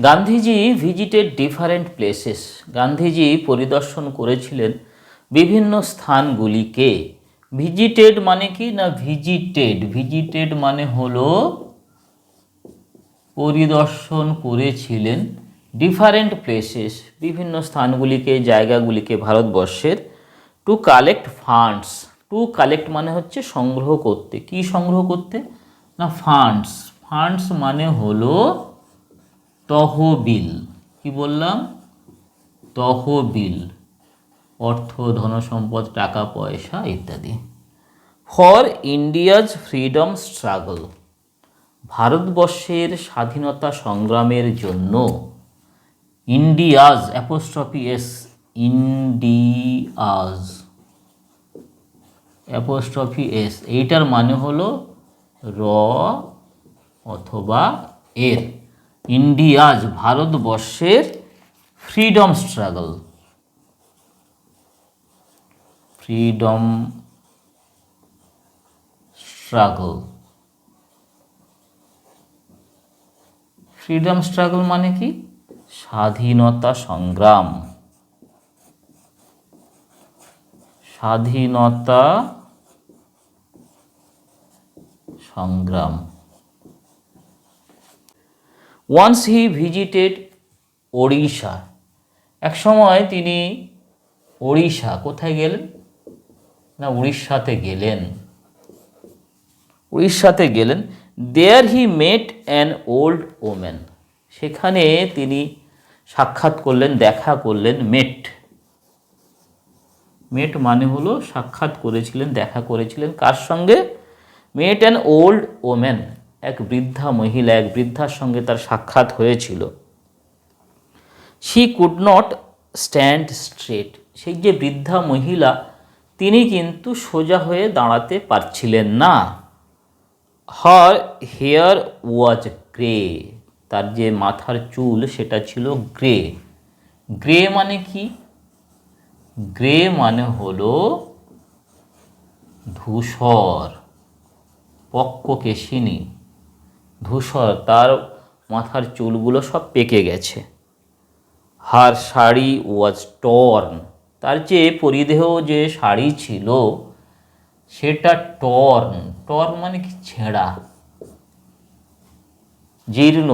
Gandhiji visited different places. Gandhiji পরিদর্শন করেছিলেন বিভিন্ন স্থানগুলিকে। ভিজিটেড মানে কি না ভিজিটেড, ভিজিটেড মানে হলো পরিদর্শন করেছিলেন ডিফারেন্ট প্লেসেস, বিভিন্ন স্থানগুলিকে, জায়গাগুলিকে ভারতবর্ষের। Two collect funds, to collect মানে হচ্ছে সংগ্রহ করতে। কি সংগ্রহ করতে না ফান্ডস, ফান্ডস মানে হলো তহবিল। কি বললাম? তহবিল, অর্থ, ধনসম্পদ, টাকা পয়সা ইত্যাদি। ফর ইন্ডিয়াজ ফ্রিডম স্ট্রাগল, ভারতবর্ষের স্বাধীনতা সংগ্রামের জন্য। India's apostrophe S, India's apostrophe S, এইটার মানে হলো র অথবা এর। ইন্ডিয়াজ ভারতবর্ষের freedom struggle, freedom struggle. Freedom struggle মানে কি স্বাধীনতা সংগ্রাম, স্বাধীনতা সংগ্রাম। ওয়ান্স হি ভিজিটেড ওড়িশা, এক সময় তিনি ওড়িশা, কোথায় গেলেন না উড়িষ্যাতে গেলেন, উড়িষ্যাতে গেলেন। দেয়ার হি মেট অ্যান ওল্ড ওম্যান, সেখানে তিনি সাক্ষাৎ করলেন, দেখা করলেন। মেট, মেট মানে হলো সাক্ষাৎ করেছিলেন, দেখা করেছিলেন। কার সঙ্গে? মেট অ্যান ওল্ড ওম্যান, এক বৃদ্ধা মহিলা, এক বৃদ্ধার সঙ্গে তার সাক্ষাৎ হয়েছিল। She could not stand straight, সেই যে বৃদ্ধা মহিলা তিনি কিন্তু সোজা হয়ে দাঁড়াতে পারছিলেন না। হার হেয়ার ওয়াজ গ্রে, তার যে মাথার চুল সেটা ছিল গ্রে। গ্রে মানে কি? গ্রে মানে হলো ধূসর, পক্ককেশিনী, ধূসর, তার মাথার চুলগুলো সব পেকে গেছে। হার শাড়ি ওয়াজ টর্ন, তার যে পরিধেয় যে শাড়ি ছিল সেটা টর্ন, টর্ন মানে কি ছেঁড়া, জীর্ণ,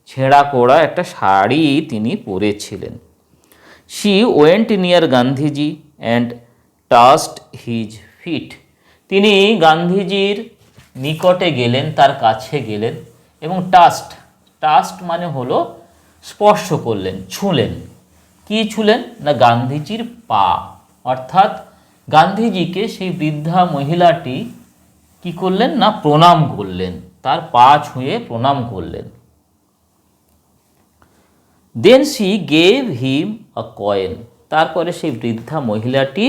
ছেঁড়া করা একটা শাড়ি তিনি পরেছিলেন। She went near Gandhiji and touched his feet, তিনি গান্ধীজির নিকটে গেলেন, তার কাছে গেলেন এবং টাচড, টাচড মানে হলো স্পর্শ করলেন, ছুঁলেন। কি ছুঁলেন না গান্ধীজির পা, অর্থাৎ গান্ধীজিকে সেই বৃদ্ধা মহিলাটি কি করলেন না প্রণাম করলেন, তার পা ছুঁয়ে প্রণাম করলেন। Then she gave him a coin, তারপরে সেই বৃদ্ধা মহিলাটি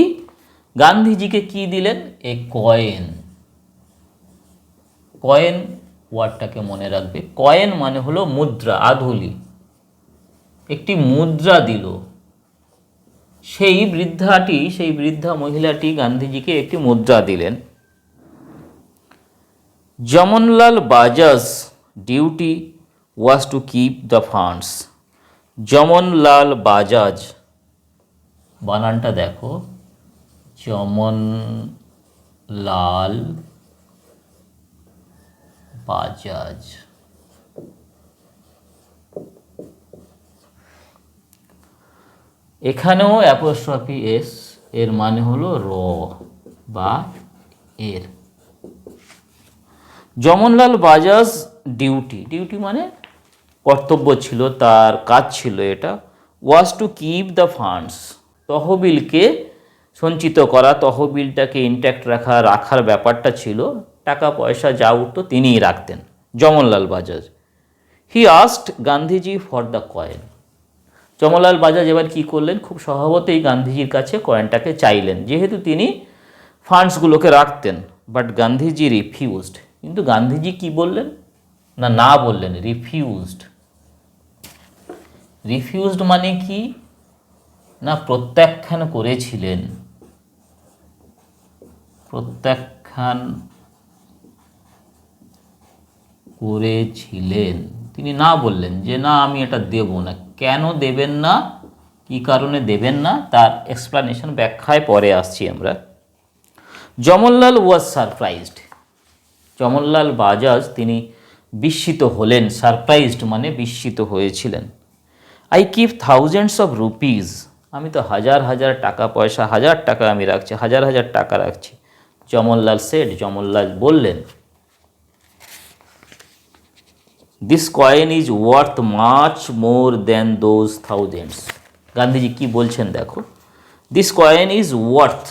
গান্ধীজিকে কি দিলেন? এ কয়েন। কয়েন ওয়ার্ডটাকে মনে রাখবে, কয়েন মানে হলো মুদ্রা, আধুলি, একটি মুদ্রা দিল সেই বৃদ্ধাটি, সেই বৃদ্ধা মহিলাটি গান্ধীজিকে একটি মুদ্রা দিলেন। Jamnalal Bajaj duty was to keep the funds, Jamnalal Bajaj, বানানটা দেখো, জমনলাল বাজাজ। এখানেও অ্যাপোস্ট্রফি এস, এর মানে হলো র বা এর। জমনলাল বাজাজ ডিউটি, ডিউটি মানে কর্তব্য ছিল, তার কাজ ছিল এটা। ওয়াজ টু কিপ দ্য ফান্ডস, তহবিলকে সঞ্চিত করা, তহবিলটাকে ইনট্যাক্ট রাখা, রাখার ব্যাপারটা ছিল। টাকা পয়সা যা উঠতো তিনিই রাখতেন, Jamnalal Bajaj. He asked Gandhiji for the coin, Jamnalal Bajaj এবার কি করলেন? খুব স্বভাবতই গান্ধীজির কাছে কয়েনটাকে চাইলেন, যেহেতু তিনি ফান্ডসগুলোকে রাখতেন। বাট গান্ধীজি রিফিউজড, কিন্তু গান্ধীজি কি বললেন না না বললেন, রিফিউজড। রিফিউজড মানে কি না প্রত্যাখ্যান করেছিলেন, প্রত্যাখ্যান করেছিলেন। তিনি না বললেন যে না আমি এটা দেব না। কেন দেবেন না, কী কারণে দেবেন না, তার এক্সপ্লানেশন ব্যাখ্যায় পরে আসছি আমরা। জমনলাল ওয়াজ সারপ্রাইজড, জমনলাল বাজাজ তিনি বিস্মিত হলেন, সারপ্রাইজড মানে বিস্মিত হয়েছিলেন। I keep thousands of rupees, আমি তো হাজার হাজার টাকা পয়সা, হাজার টাকা আমি রাখছি, হাজার হাজার টাকা রাখছি। জমনলাল সেড, জমনলাল বললেন, this coin is worth much more than those thousands. Gandhiji কি বলছেন দেখো, this coin is worth,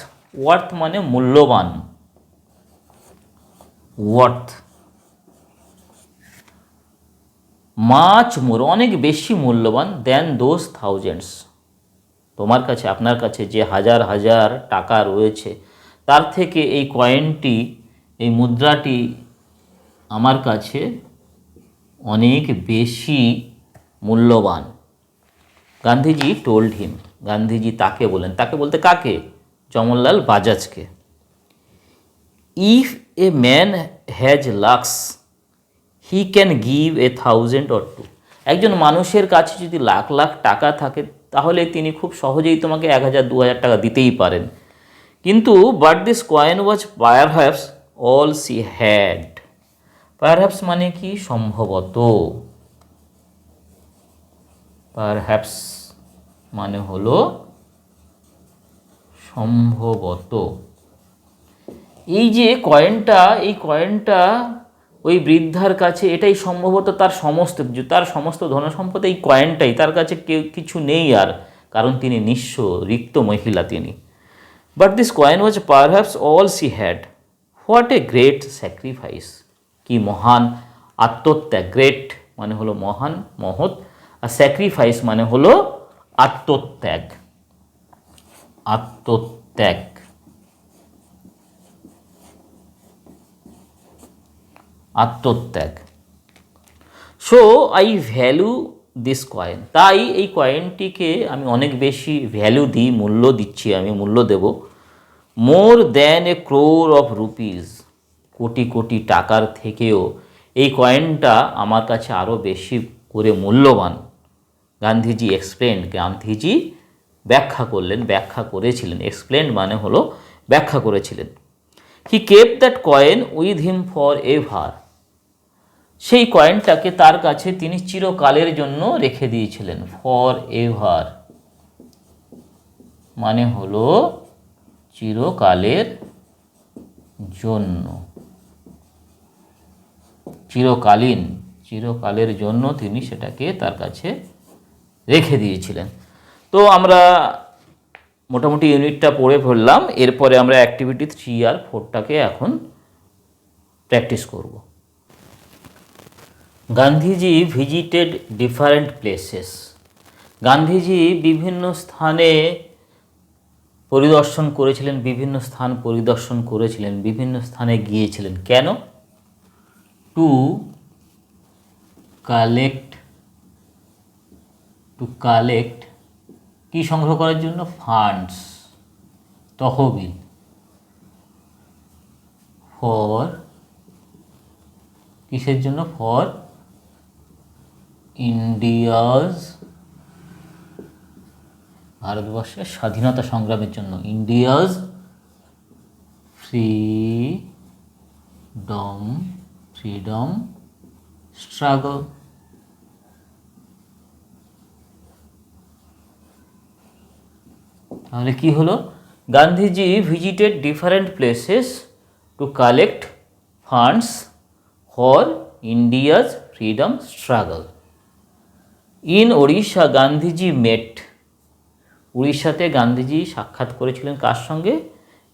worth মানে মূল্যবান, ওয়ার্থ মাচ মোর অনেক বেশি মূল্যবান, দ্যান দোজ থাউজেন্ডস তোমার কাছে, আপনার কাছে যে হাজার হাজার টাকা রয়েছে তার থেকে এই কয়েনটি, এই মুদ্রাটি আমার কাছে অনেক বেশি মূল্যবান। গান্ধীজি টোল্ড হিম, গান্ধীজি তাকে বলেন, তাকে বলতে কাকে, জমনলাল বাজাজকে। If a man has lakhs he can give 1,000 or 2। একজন মানুষের কাছে যদি লাখ লাখ টাকা থাকে তাহলে তিনি খুব সহজেই তোমাকে 1,000 2,000 টাকা দিতেই পারেন। কিন্তু but this coin was perhaps all she had, perhaps মানে কি, সম্ভবত, পারহ্যাপস মানে হলো সম্ভবত। এই যে কয়েনটা, এই কয়েনটা ওই বৃদ্ধার কাছে, এটাই সম্ভবত তার সমস্ত কিছু, তার সমস্ত ধনসম্পদ এই কয়েনটাই, তার কাছে কেউ কিছু নেই আর, কারণ তিনি নিঃস্ব, রিক্ত মহিলা তিনি। But this coin was perhaps all she had, what a great sacrifice, কি মহান আত্মত্যাগ, গ্রেট মানে হলো মহান, মহৎ, আর স্যাক্রিফাইস মানে হলো আত্মত্যাগ, আত্মত্যাগ, আত্মত্যাগ। So I value this coin, তাই এই কয়েনটিকে আমি অনেক বেশি ভ্যালু দিই, মূল্য দিচ্ছি, আমি মূল্য দেব, more than a crore of rupees, কোটি কোটি টাকার থেকেও এই কয়েনটা আমার কাছে আরও বেশি করে মূল্যবান। গান্ধীজি এক্সপ্লেন্ড, গান্ধীজি ব্যাখ্যা করলেন, ব্যাখ্যা করেছিলেন, এক্সপ্লেন্ড মানে হলো ব্যাখ্যা করেছিলেন। He kept that coin with him forever, সেই কয়েনটাকে তার কাছে তিনি চিরকালের জন্য রেখে দিয়েছিলেন। ফর এভার মানে হলো চিরকালের জন্য, চিরকালীন, চিরকালের জন্য তিনি সেটাকে তার কাছে রেখে দিয়েছিলেন। তো আমরা মোটামুটি ইউনিটটা পড়ে ফেললাম, এরপরে আমরা অ্যাক্টিভিটি 3 আর 4টাকে এখন প্র্যাকটিস করব। Gandhiji visited different places, Gandhiji বিভিন্ন স্থানে পরিদর্শন করেছিলেন, বিভিন্ন স্থান পরিদর্শন করেছিলেন, বিভিন্ন স্থানে গিয়েছিলেন। কেন? টু কালেক্ট, কি সংগ্রহ করার জন্য? ফান্ডস, তহবিল। ফর, কিসের জন্য? ফর ইন্ডিয়াজ, ভারতবর্ষের স্বাধীনতা সংগ্রামের জন্য, ইন্ডিয়াজ ফ্রিডম স্ট্রাগল। তাহলে কি হলো? Gandhiji visited different places to collect funds for India's freedom struggle. In Odisha Gandhiji met, উড়িষ্যাতে গান্ধীজি সাক্ষাৎ করেছিলেন কার সঙ্গে?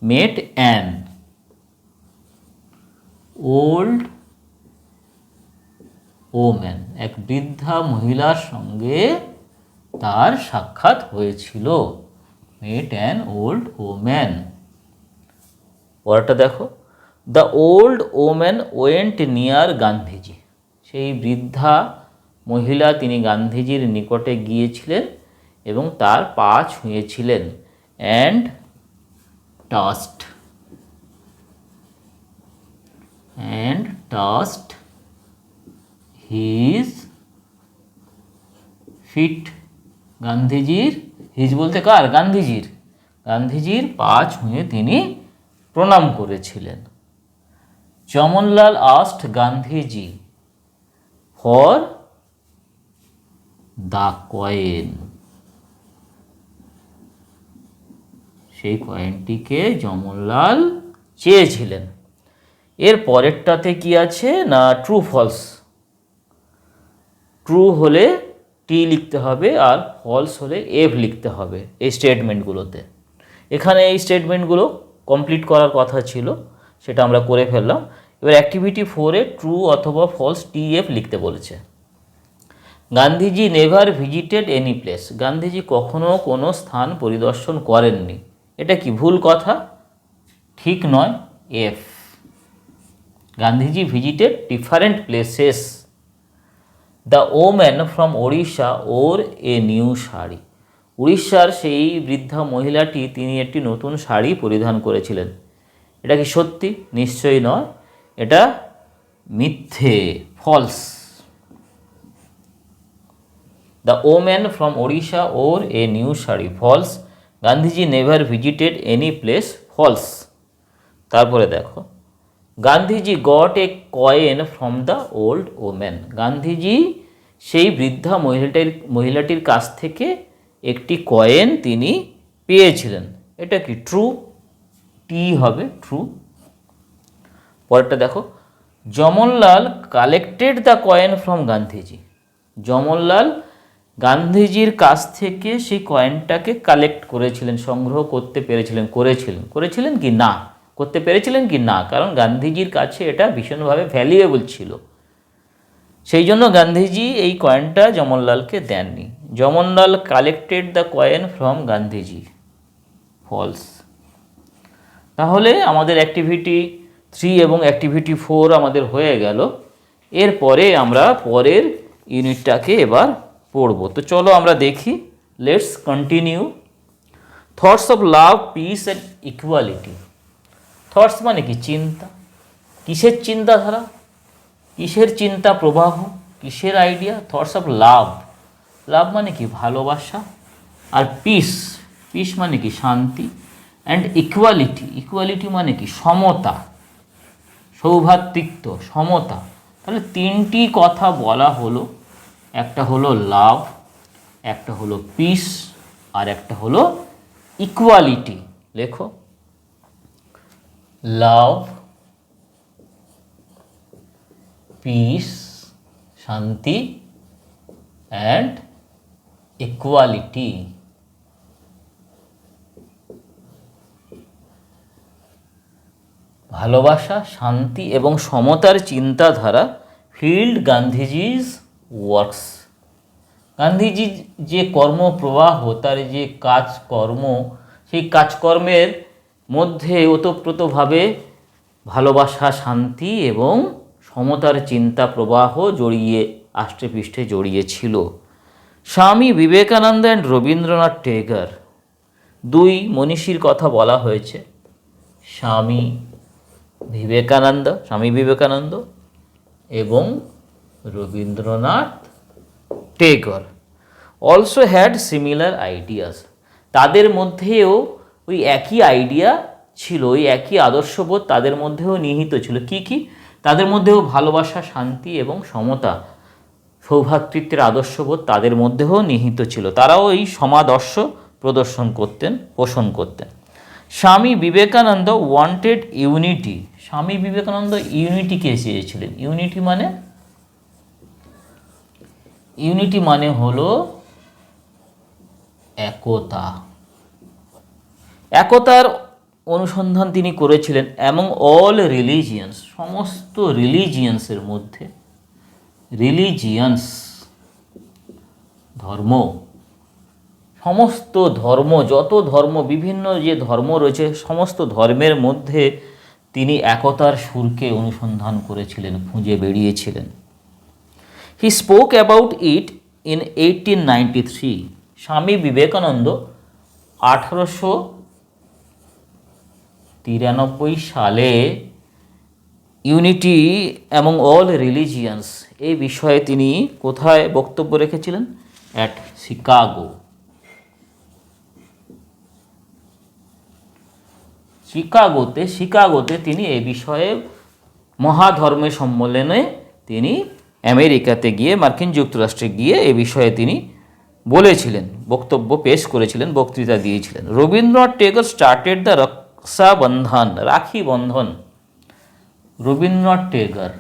মেট অ্যান ওল্ড ওম্যান, এক বৃদ্ধা মহিলার সঙ্গে তার সাক্ষাৎ হয়েছিল। মেট অ্যান ওল্ড ওম্যান। পরেরটা দেখো, the old woman went near Gandhiji, সেই বৃদ্ধা মহিলা তিনি গান্ধীজির নিকটে গিয়েছিলেন এবং তার পা ছুঁয়েছিলেন। অ্যান্ড টাস্ট হিজ ফিট গান্ধীজির, হিজ বলতে কার? গান্ধীজির। গান্ধীজির পা ছুঁয়ে তিনি প্রণাম করেছিলেন। Chamanlal asked Gandhiji for the coin, সেই কয়েনটিকে যমনলাল চেয়েছিলেন। এর পরেরটাতে কি আছে না ট্রু ফলস। ট্রু হলে টি লিখতে হবে আর ফলস হলে এফ লিখতে হবে এই স্টেটমেন্টগুলোতে। এখানে এই স্টেটমেন্টগুলো কমপ্লিট করার কথা ছিল, সেটা আমরা করে ফেললাম। এবার অ্যাক্টিভিটি 4-এ ট্রু অথবা ফলস টিএফ লিখতে বলেছে। Gandhiji never visited any place, Gandhiji কখনো কোনো স্থান পরিদর্শন করেননি। এটা কি ভুল কথা? ঠিক নয়, F. Gandhiji visited different places. The woman from Odisha wore a new sari, উড়িষ্যার সেই বৃদ্ধা মহিলাটি তিনি একটি নতুন শাড়ি পরিধান করেছিলেন। এটা কি সত্যি? নিশ্চয়ই নয়, এটা মিথ্যে, false. The woman from Odisha wore a new sari, false. Gandhiji never visited any place, false. তারপরে দেখো, Gandhiji got a coin from the old woman, Gandhiji সেই বৃদ্ধা মহিলাটির কাছ থেকে একটি কয়েন তিনি পেয়েছিলেন। এটা কি ট্রু? টি হবে, ট্রু। পরেরটা দেখো, Jamnalal collected the coin from Gandhiji, Jamnalal গান্ধীজির কাছ থেকে সেই কয়েনটাকে কালেক্ট করেছিলেন, সংগ্রহ করতে পেরেছিলেন। করেছিলেন কি না? করতে পেরেছিলেন কি না? কারণ গান্ধীজির কাছে এটা ভীষণভাবে ভ্যালুয়েবল ছিল, সেই জন্য গান্ধীজি এই কয়েনটা যমনলালকে দেননি। Jamnalal collected the coin from Gandhiji, false. তাহলে আমাদের অ্যাক্টিভিটি 3 এবং অ্যাক্টিভিটি 4 আমাদের হয়ে গেল। এরপরে আমরা পরের ইউনিটটাকে এবার পড়ব। তো চলো আমরা দেখি, let's continue. Thoughts of love, piece and equality. Thoughts মানে কি? চিন্তা। কিসের চিন্তাধারা? কিসের চিন্তা প্রবাহ? কিসের আইডিয়া? থটস অফ লাভ, লাভ মানে কি? ভালোবাসা। আর পিস, পিস মানে কি? শান্তি। অ্যান্ড ইকুয়ালিটি, ইকুয়ালিটি মানে কি? সমতা, সৌভ্রাতৃত্ব, সমতা। তাহলে 3টি কথা বলা হলো, একটা হলো লাভ, একটা হলো পিস, আর একটা হলো ইকুয়ালিটি। লেখো, লাভ, পিস, শান্তি, অ্যান্ড ইকুয়ালিটি। ভালোবাসা, শান্তি এবং সমতার চিন্তাধারা ফিল্ড গান্ধীজিজ ওয়ার্কস। গান্ধীজির যে কর্মপ্রবাহ, তার যে কাজকর্ম, সেই কাজকর্মের মধ্যে ওতপ্রোতভাবে ভালোবাসা, শান্তি এবং সমতার চিন্তা প্রবাহ জড়িয়ে আষ্টেপৃষ্ঠে জড়িয়ে ছিল। স্বামী বিবেকানন্দ অ্যান্ড রবীন্দ্রনাথ টেগর, 2 মনীষীর কথা বলা হয়েছে, স্বামী বিবেকানন্দ এবং Rabindranath Tagore. Also had similar ideas, তাদের মধ্যেও ওই একই আইডিয়া ছিল, ওই একই আদর্শবোধ তাদের মধ্যেও নিহিত ছিল। কি কি? তাদের মধ্যেও ভালোবাসা, শান্তি এবং সমতা, সৌভ্রাতৃত্বের আদর্শবোধ তাদের মধ্যেও নিহিত ছিল। তারাও এই সমাদর্শ পোষণ করতেন। স্বামী বিবেকানন্দ ওয়ান্টেড ইউনিটি, স্বামী বিবেকানন্দ ইউনিটিকে চেয়েছিলেন। ইউনিটি মানে হলো একতা। একতার অনুসন্ধান তিনি করেছিলেন অ্যামং অল রিলিজিয়ান্স, সমস্ত রিলিজিয়ান্সের মধ্যে। রিলিজিয়ান্স ধর্ম, সমস্ত ধর্ম, যত ধর্ম, বিভিন্ন যে ধর্ম রয়েছে সমস্ত ধর্মের মধ্যে তিনি একতার সুরকে অনুসন্ধান করেছিলেন, খুঁজে বেরিয়েছিলেন। He spoke about it in 1893, Swami Vivekananda 1893 সালে ইউনিটি অ্যামং অল রিলিজিয়ান্স এই বিষয়ে তিনি কোথায় বক্তব্য রেখেছিলেন? At Chicago. শিকাগোতে তিনি এ বিষয়ে মহাধর্মের সম্মেলনে তিনি আমেরিকাতে গিয়ে, মার্কিন যুক্তরাষ্ট্রে গিয়ে এ বিষয়ে তিনি বলেছিলেন, বক্তব্য পেশ করেছিলেন, বক্তৃতা দিয়েছিলেন। Rabindranath Tagore started the Rakshabandhan, Rakhi Bandhan. রবীন্দ্রনাথ টেগোর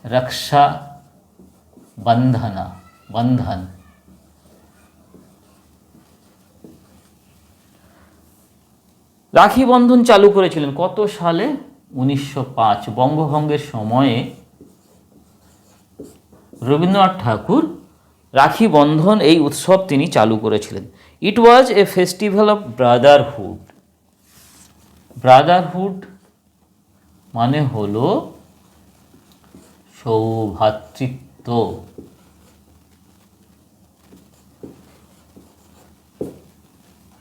রক্ষা বন্ধন রাখি বন্ধন চালু করেছিলেন কত সালে? 1905। বঙ্গভঙ্গের সময়ে রবীন্দ্রনাথ ঠাকুর রাখি বন্ধন এই উৎসব তিনি চালু করেছিলেন। It was a festival of brotherhood. Brotherhood মানে হলো সৌভ্রাতৃত্ব।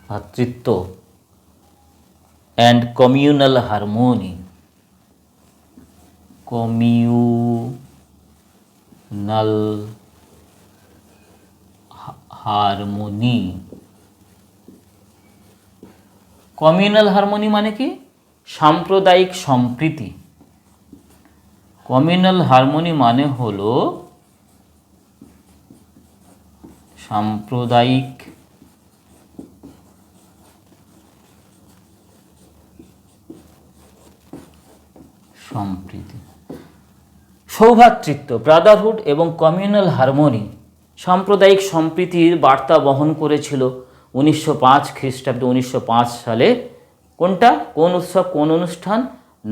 ভ্রাতৃত্ব and communal harmony. Communal harmony. Communal harmony মানে কি? সাম্প্রদায়িক সম্প্রীতি। কমিউনাল হারমোনি মানে হলো সাম্প্রদায়িক সম্প্রীতি, সৌভ্রাতৃত্ব, ব্রাদারহুড এবং কমিউনাল হারমোনি, সাম্প্রদায়িক সম্প্রীতির বার্তা বহন করেছিল 1905 খ্রিস্টাব্দে। 1905 সালে কোনটা, কোন উৎসব, কোন অনুষ্ঠান?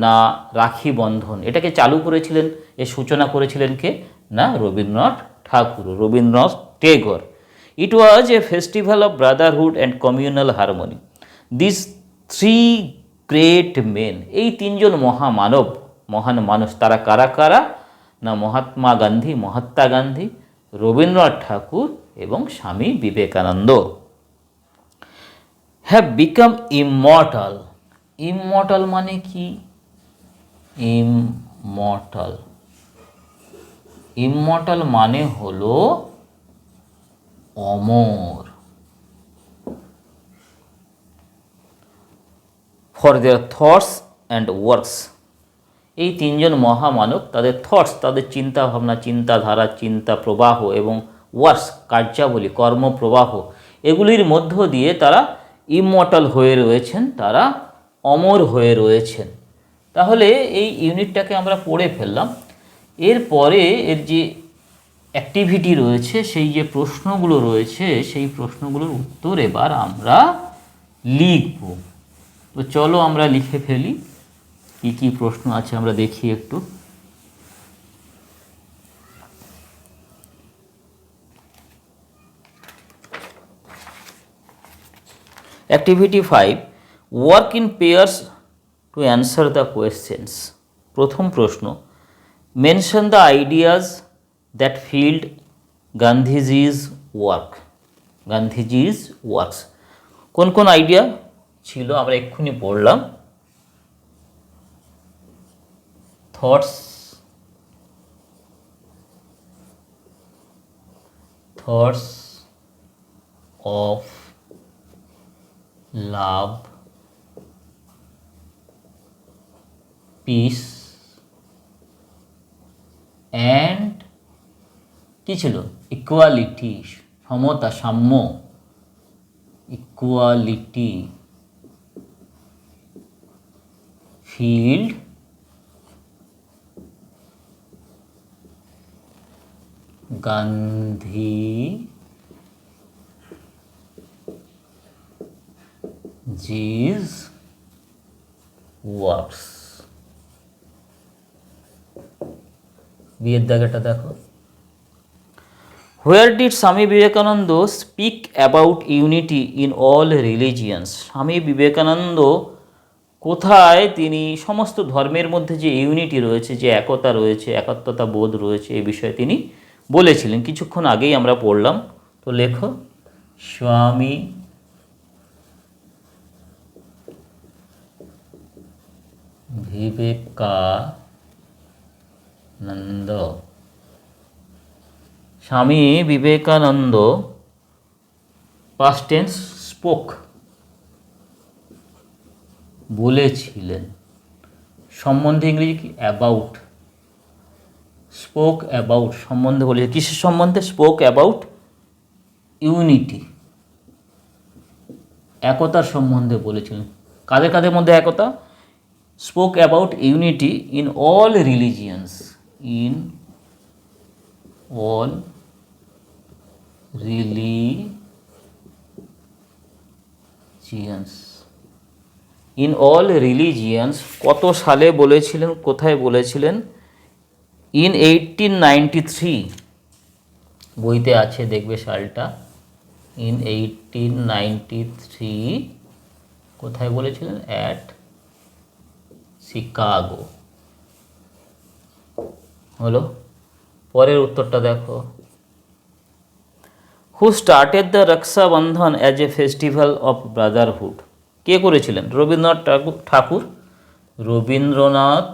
না, রাখি বন্ধন। এটাকে চালু করেছিলেন, এর সূচনা করেছিলেন কে? না, Rabindranath Thakur, Rabindranath Tagore. It was a festival of brotherhood and communal harmony. This three great men, এই তিনজন মহামানব, মহান মানুষ, তারা কারা কারা? না, মহাত্মা গান্ধী, রবীন্দ্রনাথ ঠাকুর এবং Swami Vivekananda. Have become immortal. Immortal মানে কি? ইমমর্টাল মানে হলো অমর। For their thoughts and works. এই তিনজন মহামানব, তাদের থটস, তাদের চিন্তা ভাবনা, চিন্তাধারা, চিন্তা প্রবাহ এবং ওয়ার্কস, কার্যাবলী, কর্মপ্রবাহ, এগুলির মধ্য দিয়ে তারা ইমমর্টাল হয়ে রয়েছেন, তারা অমর হয়ে রয়েছেন। তাহলে এই ইউনিটটাকে আমরা পড়ে ফেললাম। এরপরে এর যে অ্যাক্টিভিটি রয়েছে, সেই যে প্রশ্নগুলো রয়েছে, সেই প্রশ্নগুলোর উত্তর এবার আমরা লিখব। তো চলো আমরা লিখে ফেলি। কি কি প্রশ্ন আছে আমরা দেখি একটু। Activity 5, work in pairs to answer the questions. প্রথম প্রশ্ন, mention the ideas that filled Gandhiji's work. Gandhiji's works, কোন কোন আইডিয়া ছিল আমরা এক্ষুনি পড়লাম। thoughts of love, peace and কি ছিল? ইকুয়ালিটি, সমতা, সাম্য, ইকুয়ালিটি ফিল্ড গান্ধীজি's works। বিয়ের দাগেটা দেখো। Where did Swami Vivekananda speak about unity in all religions. Swami Vivekananda কোথায় তিনি সমস্ত ধর্মের মধ্যে যে ইউনিটি রয়েছে, যে একতা রয়েছে, একাত্মতা বোধ রয়েছে, এই বিষয়ে তিনি বলেছিলেন? কিছুক্ষণ আগেই আমরা পড়লাম। তো লেখো, Swami Vivekananda Swami Vivekananda past tense spoke বলেছিলেন, সম্বন্ধে ইংরেজি কি অ্যাবাউট, স্পোক অ্যাবাউট সম্বন্ধে বলেছে, কিসের সম্বন্ধে, স্পোক অ্যাবাউট ইউনিটি, একতার সম্বন্ধে বলেছিলেন। কাদের কাদের মধ্যে একতা, spoke about unity in all religions, in all religions, in all religions কত সালে বলেছিলেন, কোথায় বলেছিলেন, ইন 1893, বইতে আছে দেখবে সালটা, ইন 1893, কোথায় বলেছিলেন, অ্যাট শিকাগো। হলো, পরের উত্তরটা দেখো, who started the Rakshabandhan as a festival of brotherhood, কে করেছিলেন, রবীন্দ্রনাথ ঠাকুর, রবীন্দ্রনাথ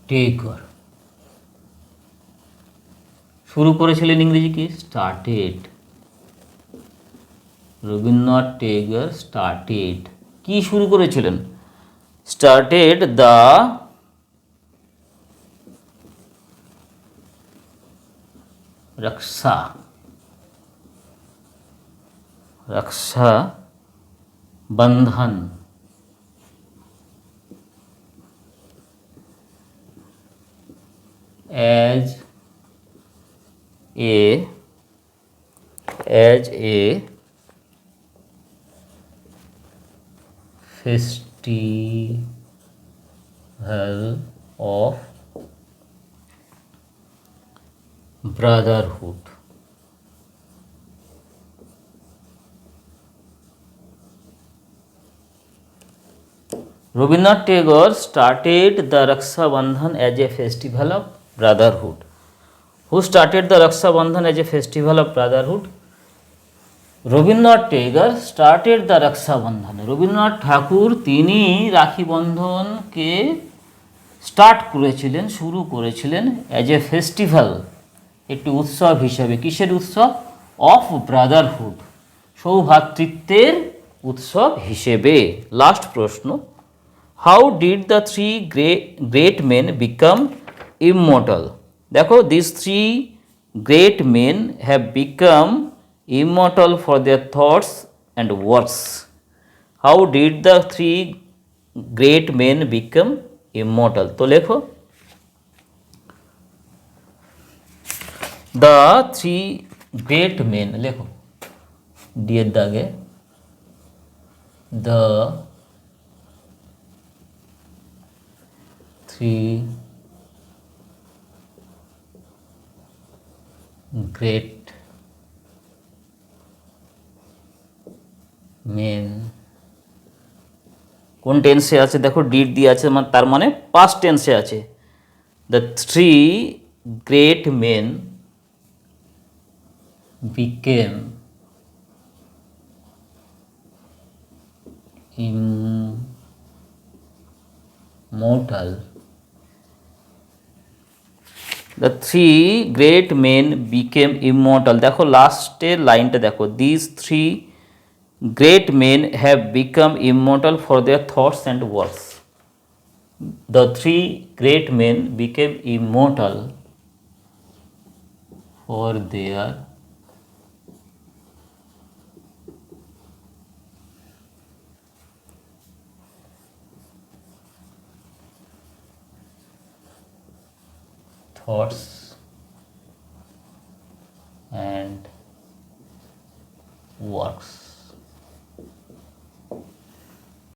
টেগর শুরু করেছিলেন, ইংরেজি কি স্টার্টেড, রবীন্দ্রনাথ টেগর স্টার্টেড, কি শুরু করেছিলেন, স্টার্টেড দ্য রক্ষা বন্ধন as a festival of brotherhood, Rabindranath Tagore started the Raksha Bandhan as a festival of brotherhood. Who started the Raksha Bandhan as a festival of brotherhood? Rabindranath Tagore started the রক্ষা বন্ধন, রবীন্দ্রনাথ ঠাকুর তিনি রাখি বন্ধনকে start করেছিলেন, শুরু করেছিলেন as a festival, একটি উৎসব হিসাবে, কিসের উৎসব, অফ ব্রাদারহুড, সৌভ্রাতৃত্বের উৎসব হিসেবে। লাস্ট প্রশ্ন, how did the three great men become immortal, দেখো this three great men have become immortal for their thoughts and works. How did the three great men become immortal? তো লেখো, the three great men, লেখো D এর দাগে, the three great main, কোন টেন্সে আছে দেখো, ডিড দিয়ে আছে, তার মানে পাস্ট টেন্সে আছে। The three great men became immortal, the three great men became immortal, দেখো লাস্টের লাইনটা দেখো, this three great men have become immortal for their thoughts and works. The three great men became immortal for their thoughts and works.